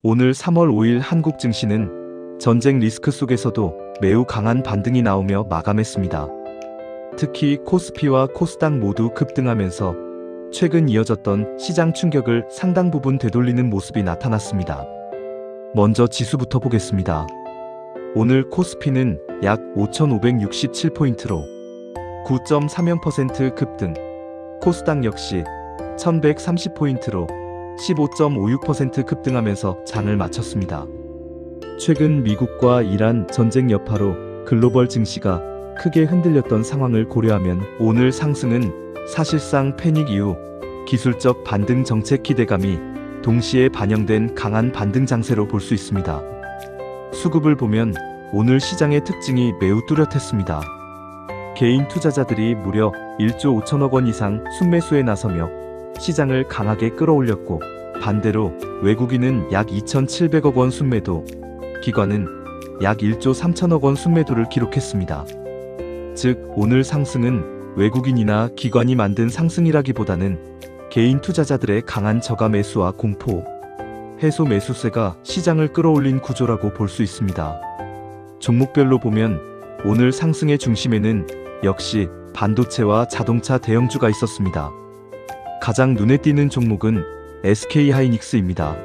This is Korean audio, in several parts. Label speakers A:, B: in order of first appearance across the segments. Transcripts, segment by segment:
A: 오늘 3월 5일 한국 증시는 전쟁 리스크 속에서도 매우 강한 반등이 나오며 마감했습니다. 특히 코스피와 코스닥 모두 급등하면서 최근 이어졌던 시장 충격을 상당 부분 되돌리는 모습이 나타났습니다. 먼저 지수부터 보겠습니다. 오늘 코스피는 약 5,567포인트로 9.30% 급등, 코스닥 역시 1,130포인트로 15.56% 급등하면서 장을 마쳤습니다. 최근 미국과 이란 전쟁 여파로 글로벌 증시가 크게 흔들렸던 상황을 고려하면 오늘 상승은 사실상 패닉 이후 기술적 반등 정책 기대감이 동시에 반영된 강한 반등 장세로 볼 수 있습니다. 수급을 보면 오늘 시장의 특징이 매우 뚜렷했습니다. 개인 투자자들이 무려 1조 5천억 원 이상 순매수에 나서며 시장을 강하게 끌어올렸고, 반대로 외국인은 약 2,700억 원 순매도, 기관은 약 1조 3천억 원 순매도를 기록했습니다. 즉, 오늘 상승은 외국인이나 기관이 만든 상승이라기보다는 개인 투자자들의 강한 저가 매수와 공포, 해소 매수세가 시장을 끌어올린 구조라고 볼 수 있습니다. 종목별로 보면 오늘 상승의 중심에는 역시 반도체와 자동차 대형주가 있었습니다. 가장 눈에 띄는 종목은 SK하이닉스입니다.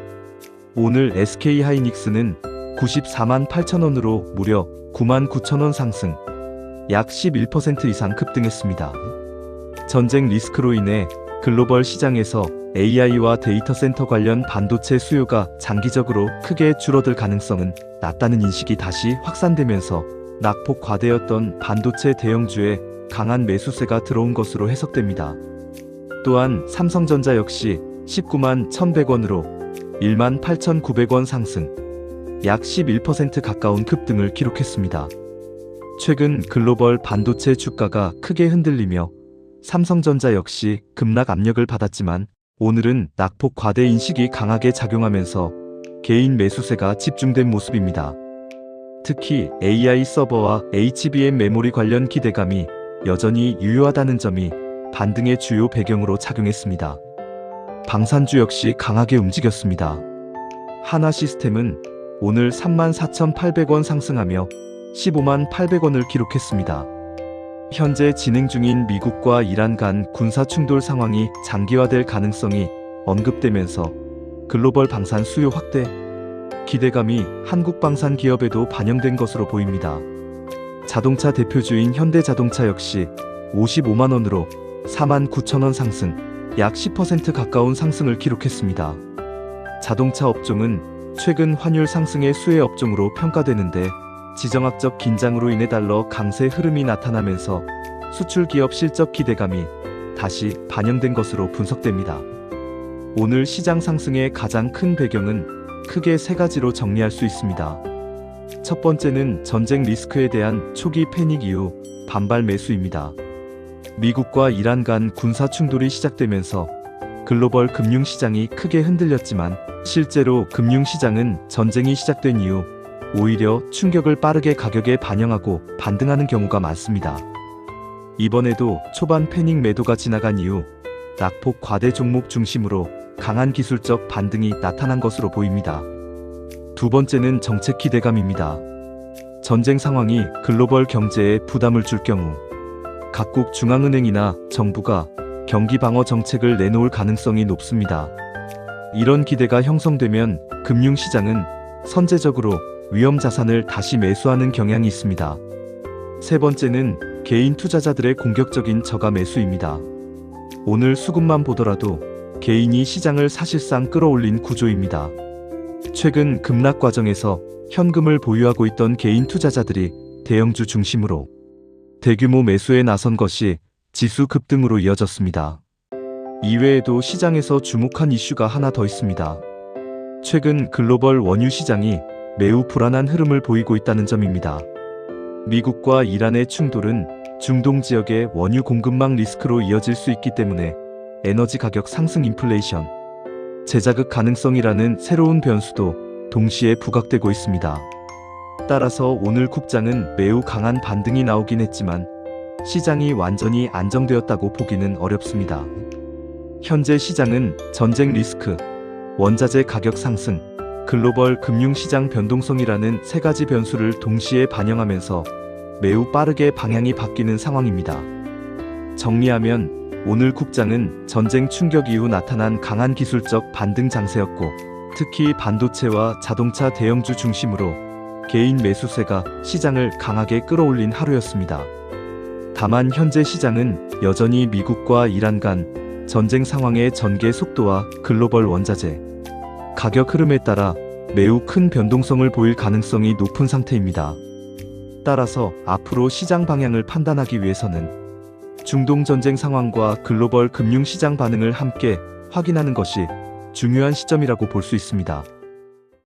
A: 오늘 SK하이닉스는 94만 8천원으로 무려 9만 9천원 상승, 약 11% 이상 급등했습니다. 전쟁 리스크로 인해 글로벌 시장에서 AI와 데이터 센터 관련 반도체 수요가 장기적으로 크게 줄어들 가능성은 낮다는 인식이 다시 확산되면서 낙폭 과대였던 반도체 대형주에 강한 매수세가 들어온 것으로 해석됩니다. 또한 삼성전자 역시 19만 1,100원으로 1만 8,900원 상승, 약 11% 가까운 급등을 기록했습니다. 최근 글로벌 반도체 주가가 크게 흔들리며 삼성전자 역시 급락 압력을 받았지만 오늘은 낙폭 과대 인식이 강하게 작용하면서 개인 매수세가 집중된 모습입니다. 특히 AI 서버와 HBM 메모리 관련 기대감이 여전히 유효하다는 점이 반등의 주요 배경으로 작용했습니다. 방산주 역시 강하게 움직였습니다. 하나시스템은 오늘 34,800원 상승하며 15만 800원을 기록했습니다. 현재 진행 중인 미국과 이란 간 군사 충돌 상황이 장기화될 가능성이 언급되면서 글로벌 방산 수요 확대 기대감이 한국 방산 기업에도 반영된 것으로 보입니다. 자동차 대표주인 현대자동차 역시 55만원으로 4만 9천원 상승, 약 10% 가까운 상승을 기록했습니다. 자동차 업종은 최근 환율 상승의 수혜 업종으로 평가되는데, 지정학적 긴장으로 인해 달러 강세 흐름이 나타나면서 수출 기업 실적 기대감이 다시 반영된 것으로 분석됩니다. 오늘 시장 상승의 가장 큰 배경은 크게 세 가지로 정리할 수 있습니다. 첫 번째는 전쟁 리스크에 대한 초기 패닉 이후 반발 매수입니다. 미국과 이란 간 군사 충돌이 시작되면서 글로벌 금융시장이 크게 흔들렸지만 실제로 금융시장은 전쟁이 시작된 이후 오히려 충격을 빠르게 가격에 반영하고 반등하는 경우가 많습니다. 이번에도 초반 패닉 매도가 지나간 이후 낙폭 과대 종목 중심으로 강한 기술적 반등이 나타난 것으로 보입니다. 두 번째는 정책 기대감입니다. 전쟁 상황이 글로벌 경제에 부담을 줄 경우 각국 중앙은행이나 정부가 경기 방어 정책을 내놓을 가능성이 높습니다. 이런 기대가 형성되면 금융시장은 선제적으로 위험 자산을 다시 매수하는 경향이 있습니다. 세 번째는 개인 투자자들의 공격적인 저가 매수입니다. 오늘 수급만 보더라도 개인이 시장을 사실상 끌어올린 구조입니다. 최근 급락 과정에서 현금을 보유하고 있던 개인 투자자들이 대형주 중심으로 대규모 매수에 나선 것이 지수 급등으로 이어졌습니다. 이외에도 시장에서 주목한 이슈가 하나 더 있습니다. 최근 글로벌 원유 시장이 매우 불안한 흐름을 보이고 있다는 점입니다. 미국과 이란의 충돌은 중동 지역의 원유 공급망 리스크로 이어질 수 있기 때문에 에너지 가격 상승, 인플레이션, 재자극 가능성이라는 새로운 변수도 동시에 부각되고 있습니다. 따라서 오늘 국장은 매우 강한 반등이 나오긴 했지만 시장이 완전히 안정되었다고 보기는 어렵습니다. 현재 시장은 전쟁 리스크, 원자재 가격 상승, 글로벌 금융시장 변동성이라는 세 가지 변수를 동시에 반영하면서 매우 빠르게 방향이 바뀌는 상황입니다. 정리하면 오늘 국장은 전쟁 충격 이후 나타난 강한 기술적 반등 장세였고, 특히 반도체와 자동차 대형주 중심으로 개인 매수세가 시장을 강하게 끌어올린 하루였습니다. 다만 현재 시장은 여전히 미국과 이란 간 전쟁 상황의 전개 속도와 글로벌 원자재 가격 흐름에 따라 매우 큰 변동성을 보일 가능성이 높은 상태입니다. 따라서 앞으로 시장 방향을 판단하기 위해서는 중동 전쟁 상황과 글로벌 금융시장 반응을 함께 확인하는 것이 중요한 시점이라고 볼 수 있습니다.